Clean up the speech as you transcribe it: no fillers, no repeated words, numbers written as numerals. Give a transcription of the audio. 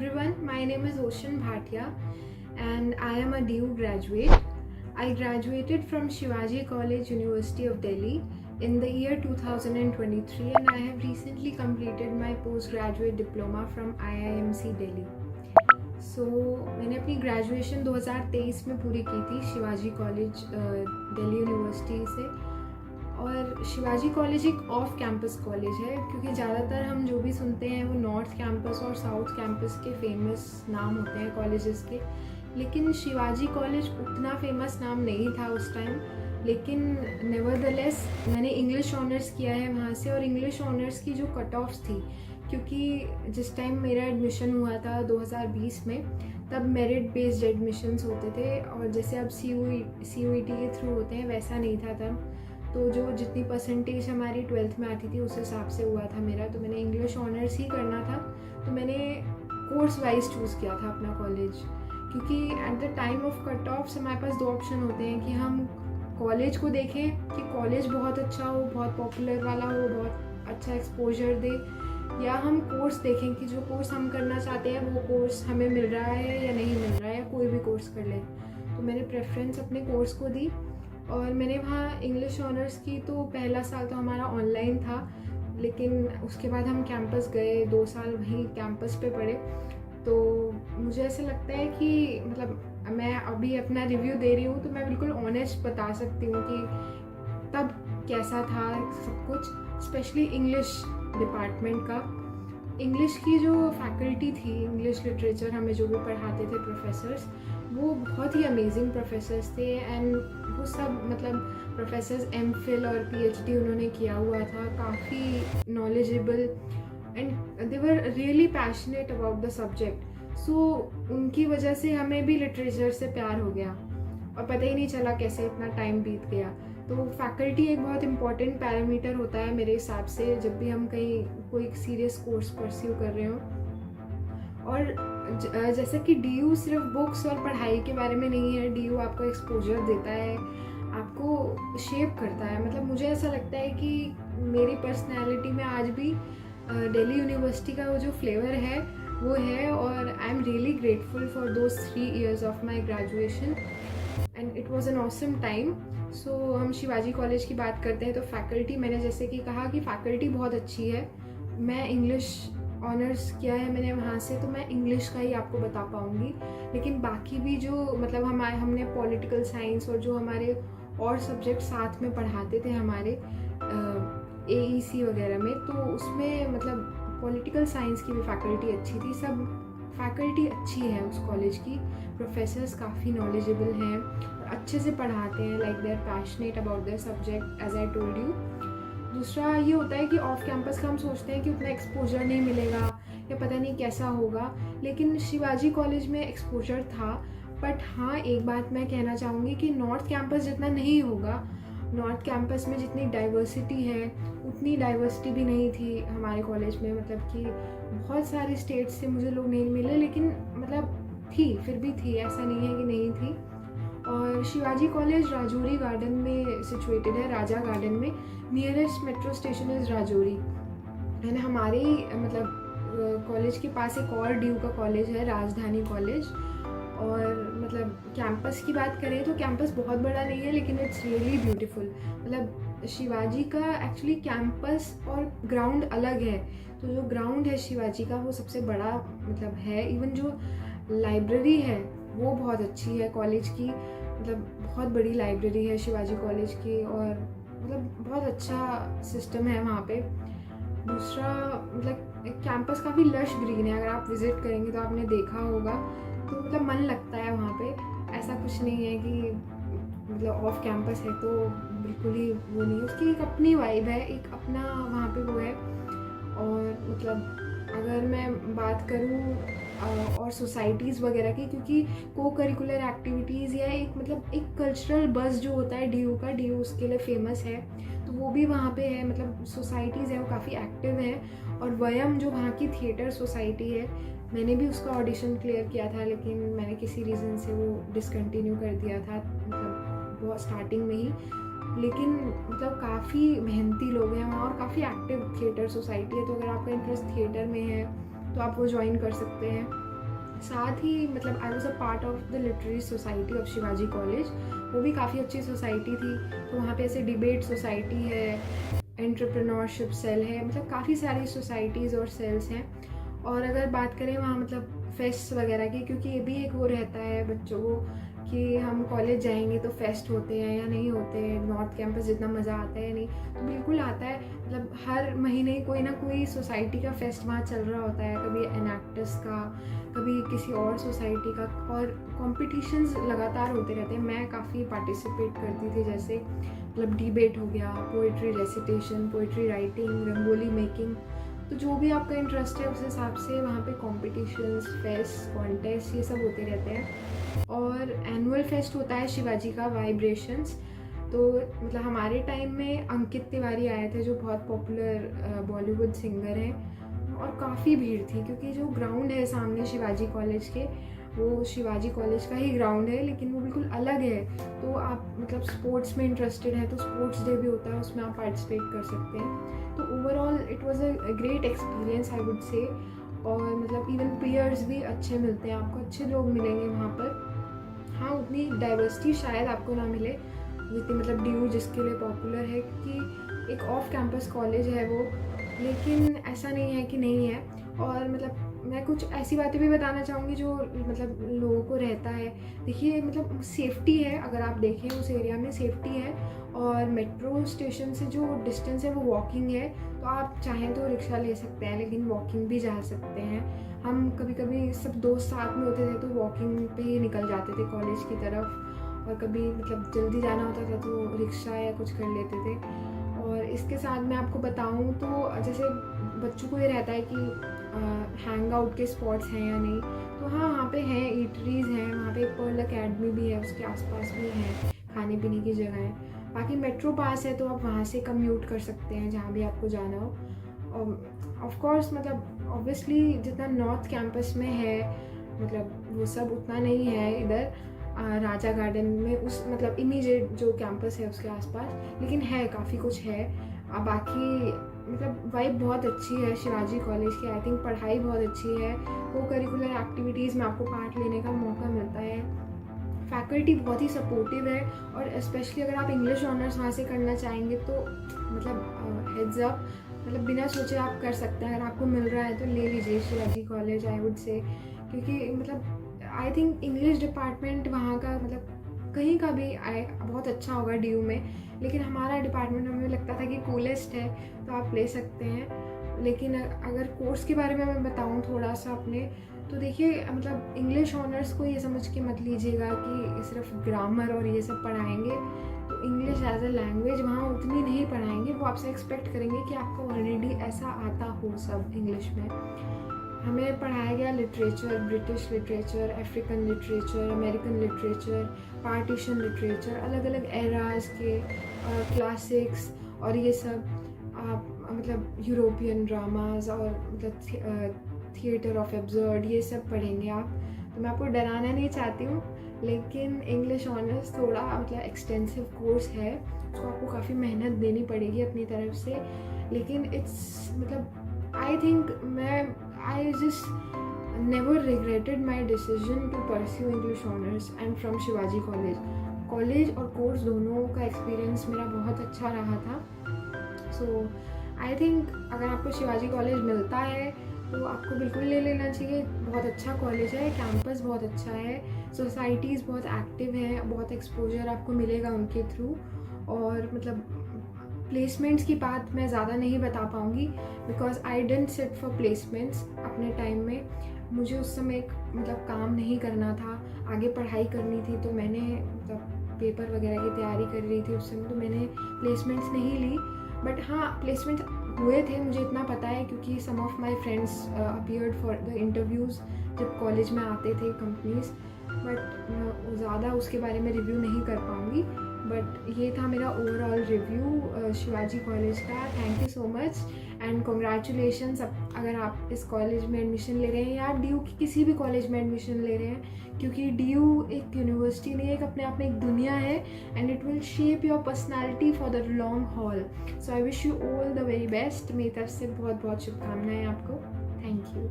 everyone, my name is Ocean Bhatia and I am a DU graduate. I graduated from Shivaji College, University of Delhi in the year 2023 and I have recently completed my postgraduate diploma from IIMC Delhi. So मैंने अपनी graduation 2023 में पूरी की थी Shivaji college Delhi university से। और Shivaji college एक off campus college है क्योंकि ज़्यादातर हम जो भी सुनते हैं वो नॉर्थ कैंपस और साउथ कैंपस के फेमस नाम होते हैं कॉलेजेस के, लेकिन शिवाजी कॉलेज उतना फेमस नाम नहीं था उस टाइम। लेकिन नेवरदलेस मैंने इंग्लिश ऑनर्स किया है वहाँ से, और इंग्लिश ऑनर्स की जो कट ऑफ्स थी, क्योंकि जिस टाइम मेरा एडमिशन हुआ था 2020 में, तब मेरिट बेस्ड एडमिशन्स होते थे और जैसे अब CUET के थ्रू होते हैं वैसा नहीं था तब। तो जो जितनी परसेंटेज हमारी 12th में आती थी उस हिसाब से हुआ था मेरा, तो मैंने इंग्लिश ऑनर्स ही करना था। तो मैंने कोर्स वाइज चूज़ किया था अपना कॉलेज, क्योंकि at the time of cut offs हमारे पास दो ऑप्शन होते हैं कि हम कॉलेज को देखें कि कॉलेज बहुत अच्छा हो, बहुत पॉपुलर वाला हो, बहुत अच्छा एक्सपोजर दे, या हम कोर्स देखें कि जो कोर्स हम करना चाहते हैं वो कोर्स हमें मिल रहा है या नहीं मिल रहा है, या कोई भी कोर्स कर ले। तो मैंने प्रेफरेंस अपने कोर्स को दी और मैंने वहाँ इंग्लिश ऑनर्स की। तो पहला साल तो हमारा ऑनलाइन था, लेकिन उसके बाद हम कैंपस गए, 2 साल वहीं कैंपस पे पढ़े। तो मुझे ऐसा लगता है कि मतलब मैं अभी अपना रिव्यू दे रही हूँ तो मैं बिल्कुल ऑनेस्ट बता सकती हूँ कि तब कैसा था सब कुछ, स्पेशली इंग्लिश डिपार्टमेंट का। इंग्लिश की जो फैकल्टी थी, इंग्लिश लिटरेचर हमें जो भी पढ़ाते थे प्रोफेसर्स, वो बहुत ही अमेजिंग प्रोफेसर्स थे। एंड वो सब मतलब प्रोफेसर्स MPhil और PhD उन्होंने किया हुआ था, काफ़ी knowledgeable and they were really passionate about the subject. So उनकी वजह से हमें भी लिटरेचर से प्यार हो गया और पता ही नहीं चला कैसे इतना टाइम बीत गया। तो फैकल्टी एक बहुत इंपॉर्टेंट पैरामीटर होता है मेरे हिसाब से, जब भी हम कहीं कोई सीरियस कोर्स परस्यू कर रहे हो। और जैसा कि DU सिर्फ बुक्स और पढ़ाई के बारे में नहीं है, DU आपको एक्सपोजर देता है, आपको शेप करता है। मतलब मुझे ऐसा लगता है कि मेरी पर्सनैलिटी में आज भी दिल्ली यूनिवर्सिटी का वो जो फ्लेवर है वो है, और I am really grateful for those 3 years of my graduation and it was an awesome time. So हम शिवाजी कॉलेज की बात करते हैं तो फैकल्टी, मैंने जैसे कि कहा कि फैकल्टी बहुत अच्छी है। मैं इंग्लिश ऑनर्स किया है मैंने वहाँ से, तो मैं इंग्लिश का ही आपको बता पाऊँगी। लेकिन बाकी भी जो मतलब हमने पॉलिटिकल साइंस और जो हमारे और सब्जेक्ट साथ में पढ़ाते थे हमारे AEC वगैरह में, तो उसमें मतलब पॉलिटिकल साइंस की भी फैकल्टी अच्छी थी। सब फैकल्टी अच्छी है उस कॉलेज की, प्रोफेसर्स काफ़ी नॉलेजेबल हैं और अच्छे से पढ़ाते हैं, like they are passionate about their subject as I told you. दूसरा ये होता है कि ऑफ कैंपस का हम सोचते हैं कि उतना एक्सपोजर नहीं मिलेगा या पता नहीं कैसा होगा, लेकिन शिवाजी कॉलेज में एक्सपोजर था। बट हाँ, एक बात मैं कहना चाहूँगी कि नॉर्थ कैंपस जितना नहीं होगा। नॉर्थ कैंपस में जितनी डाइवर्सिटी है उतनी डाइवर्सिटी भी नहीं थी हमारे कॉलेज में। मतलब कि बहुत सारे स्टेट से मुझे लोग नहीं मिले, लेकिन मतलब थी, फिर भी थी, ऐसा नहीं है कि नहीं थी। और शिवाजी कॉलेज राजौरी गार्डन में सिचुएटेड है, राजा गार्डन में। Nearest metro station is Rajouri. And हमारे मतलब कॉलेज के पास एक और DU का कॉलेज है, राजधानी कॉलेज। और मतलब कैंपस की बात करें तो कैंपस बहुत बड़ा नहीं है, लेकिन इट्स रियली ब्यूटीफुल। मतलब शिवाजी का एक्चुअली कैंपस और ग्राउंड अलग है, तो जो ग्राउंड है शिवाजी का वो सबसे बड़ा मतलब है। इवन जो लाइब्रेरी है वो बहुत अच्छी है कॉलेज की, मतलब बहुत बड़ी लाइब्रेरी है शिवाजी कॉलेज की, और मतलब बहुत अच्छा सिस्टम है वहाँ पे। दूसरा मतलब कैंपस काफ़ी लश ग्रीन है, अगर आप विज़िट करेंगे तो आपने देखा होगा, तो मतलब मन लगता है वहाँ पे। ऐसा कुछ नहीं है कि मतलब ऑफ कैंपस है तो बिल्कुल ही वो नहीं, उसकी एक अपनी वाइब है, एक अपना वहाँ पे वो है। और मतलब अगर मैं बात करूँ और सोसाइटीज़ वगैरह की, क्योंकि को करिकुलर एक्टिविटीज़ या एक मतलब एक कल्चरल बज़ जो होता है DU का, DU उसके लिए फेमस है, तो वो भी वहाँ पे है। मतलब सोसाइटीज़ है वो काफ़ी एक्टिव है। और वयम जो वहाँ की थिएटर सोसाइटी है, मैंने भी उसका ऑडिशन क्लियर किया था, लेकिन मैंने किसी रीज़न से वो डिसकंटिन्यू कर दिया था, मतलब बहुत स्टार्टिंग में ही। लेकिन मतलब काफ़ी मेहनती लोग हैं वहाँ और काफ़ी एक्टिव थिएटर सोसाइटी है, तो अगर आपका इंटरेस्ट थिएटर में है तो आप वो ज्वाइन कर सकते हैं। साथ ही मतलब I was a part of the literary society of Shivaji college, वो भी काफ़ी अच्छी सोसाइटी थी। तो वहाँ पे ऐसे डिबेट सोसाइटी है, एंटरप्रेन्योरशिप सेल है, मतलब काफ़ी सारी सोसाइटीज़ और सेल्स हैं। और अगर बात करें वहाँ मतलब फेस्ट वगैरह की, क्योंकि ये भी एक वो रहता है बच्चों को कि हम कॉलेज जाएंगे तो फेस्ट होते हैं या नहीं होते हैं, नॉर्थ कैंपस जितना मज़ा आता है या नहीं, तो बिल्कुल आता है। मतलब हर महीने कोई ना कोई सोसाइटी का फेस्ट वहाँ चल रहा होता है, कभी एनैक्टस का, कभी किसी और सोसाइटी का, और कॉम्पिटिशन्स लगातार होते रहते हैं। मैं काफ़ी पार्टिसिपेट करती थी, जैसे मतलब डिबेट हो गया, poetry recitation, poetry writing, rangoli making. तो जो भी आपका इंटरेस्ट है उस हिसाब से वहाँ पे कॉम्पिटिशन्स, फेस्ट, कॉन्टेस्ट ये सब होते रहते हैं। और एनुअल फेस्ट होता है शिवाजी का, वाइब्रेशंस। तो मतलब हमारे टाइम में अंकित तिवारी आए थे, जो बहुत पॉपुलर बॉलीवुड सिंगर हैं, और काफ़ी भीड़ थी क्योंकि जो ग्राउंड है सामने शिवाजी कॉलेज के, वो शिवाजी कॉलेज का ही ग्राउंड है, लेकिन वो बिल्कुल अलग है। तो आप मतलब स्पोर्ट्स में इंटरेस्टेड हैं तो स्पोर्ट्स डे भी होता है, उसमें आप पार्टिसिपेट कर सकते हैं। तो overall it was a great experience I would say. और मतलब इवन पीयर्स भी अच्छे मिलते हैं आपको, अच्छे लोग मिलेंगे वहाँ पर। हाँ, उतनी डाइवर्सिटी शायद आपको ना मिले जितनी मतलब DU जिसके लिए पॉपुलर है, क्योंकि एक ऑफ कैंपस कॉलेज है वो, लेकिन ऐसा नहीं है कि नहीं है। और मतलब मैं कुछ ऐसी बातें भी बताना चाहूँगी जो मतलब लोगों को रहता है। देखिए मतलब सेफ्टी है, अगर आप देखें उस एरिया में सेफ्टी है, और मेट्रो स्टेशन से जो डिस्टेंस है वो वॉकिंग है। तो आप चाहें तो रिक्शा ले सकते हैं, लेकिन वॉकिंग भी जा सकते हैं। हम कभी कभी सब दोस्त साथ में होते थे तो वॉकिंग पे ही निकल जाते थे कॉलेज की तरफ, और कभी मतलब जल्दी जाना होता था तो रिक्शा या कुछ कर लेते थे। और इसके साथ मैं आपको बताऊं तो जैसे बच्चों को ये रहता है कि हैंग आउट के स्पॉट्स हैं या नहीं, तो हाँ वहाँ पे हैं, ईटरीज हैं, वहाँ पे एक पर्ल अकेडमी भी है, उसके आसपास भी हैं खाने पीने की जगह है। बाकी मेट्रो पास है तो आप वहाँ से कम्यूट कर सकते हैं जहाँ भी आपको जाना हो। ऑफ कोर्स मतलब ऑब्वियसली जितना नॉर्थ कैंपस में है मतलब वो सब उतना नहीं है इधर राजा गार्डन में, उस मतलब इमीडिएट जो कैंपस है उसके आसपास, लेकिन है काफ़ी कुछ है। बाकी मतलब वाइब बहुत अच्छी है शिवाजी कॉलेज की। आई थिंक पढ़ाई बहुत अच्छी है, को करिकुलर एक्टिविटीज़ में आपको पार्ट लेने का मौका मिलता है, फैकल्टी बहुत ही सपोर्टिव है। और स्पेशली अगर आप इंग्लिश ऑनर्स वहाँ से करना चाहेंगे तो मतलब हेड्स अप, मतलब बिना सोचे आप कर सकते हैं। अगर आपको मिल रहा है तो ले लीजिए Shivaji college I would say, क्योंकि मतलब आई थिंक इंग्लिश डिपार्टमेंट वहाँ का मतलब कहीं का भी बहुत अच्छा होगा DU में, लेकिन हमारा डिपार्टमेंट हमें लगता था कि कूलेस्ट है, तो आप ले सकते हैं। लेकिन अगर कोर्स के बारे में मैं बताऊँ थोड़ा सा अपने, तो देखिए मतलब इंग्लिश ऑनर्स को ये समझ के मत लीजिएगा कि सिर्फ ग्रामर और ये सब पढ़ाएंगे। तो इंग्लिश एज अ लैंग्वेज वहाँ उतनी नहीं पढ़ाएंगे, वो आपसे एक्सपेक्ट करेंगे कि आपको ऑलरेडी ऐसा आता हो सब इंग्लिश में। हमें पढ़ाया गया literature, British literature, African literature, American literature, partition literature, अलग अलग एराज के क्लासिक्स, और ये सब आप मतलब यूरोपियन ड्रामाज और मतलब थिएटर ऑफ एब्सर्ड ये सब पढ़ेंगे आप। तो मैं आपको डराना नहीं चाहती हूँ, लेकिन इंग्लिश ऑनर्स थोड़ा मतलब एक्सटेंसिव कोर्स है, उसको आपको काफ़ी मेहनत देनी पड़ेगी अपनी तरफ से। लेकिन इट्स मतलब I think I just never regretted my decision to pursue English honors and from Shivaji college और कोर्स दोनों का एक्सपीरियंस मेरा बहुत अच्छा रहा था। सो आई थिंक अगर आपको शिवाजी कॉलेज मिलता है तो आपको बिल्कुल ले लेना चाहिए। बहुत अच्छा कॉलेज है, कैंपस बहुत अच्छा है, सोसाइटीज़ बहुत एक्टिव हैं, बहुत एक्सपोजर आपको मिलेगा उनके थ्रू। और मतलब प्लेसमेंट्स की बात मैं ज़्यादा नहीं बता पाऊँगी because I didn't sit for placements अपने टाइम में। मुझे उस समय मतलब काम नहीं करना था, आगे पढ़ाई करनी थी, तो मैंने मतलब पेपर वगैरह की तैयारी कर रही थी उस समय, तो मैंने प्लेसमेंट्स नहीं ली। बट हाँ प्लेसमेंट्स हुए थे, मुझे इतना पता है क्योंकि some of my friends appeared for the interviews जब कॉलेज में आते थे कंपनीज़। बट ज़्यादा उसके बारे में रिव्यू नहीं कर पाऊँगी। बट ये था मेरा ओवरऑल रिव्यू शिवाजी कॉलेज का। Thank you so much and congratulations अगर आप इस कॉलेज में एडमिशन ले रहे हैं या आप DU की किसी भी कॉलेज में एडमिशन ले रहे हैं, क्योंकि DU एक यूनिवर्सिटी नहीं है, एक अपने आप में एक दुनिया है and it will shape your personality for the long haul. So I wish you all the very best. मेरी तरफ से बहुत बहुत शुभकामनाएं आपको। Thank you.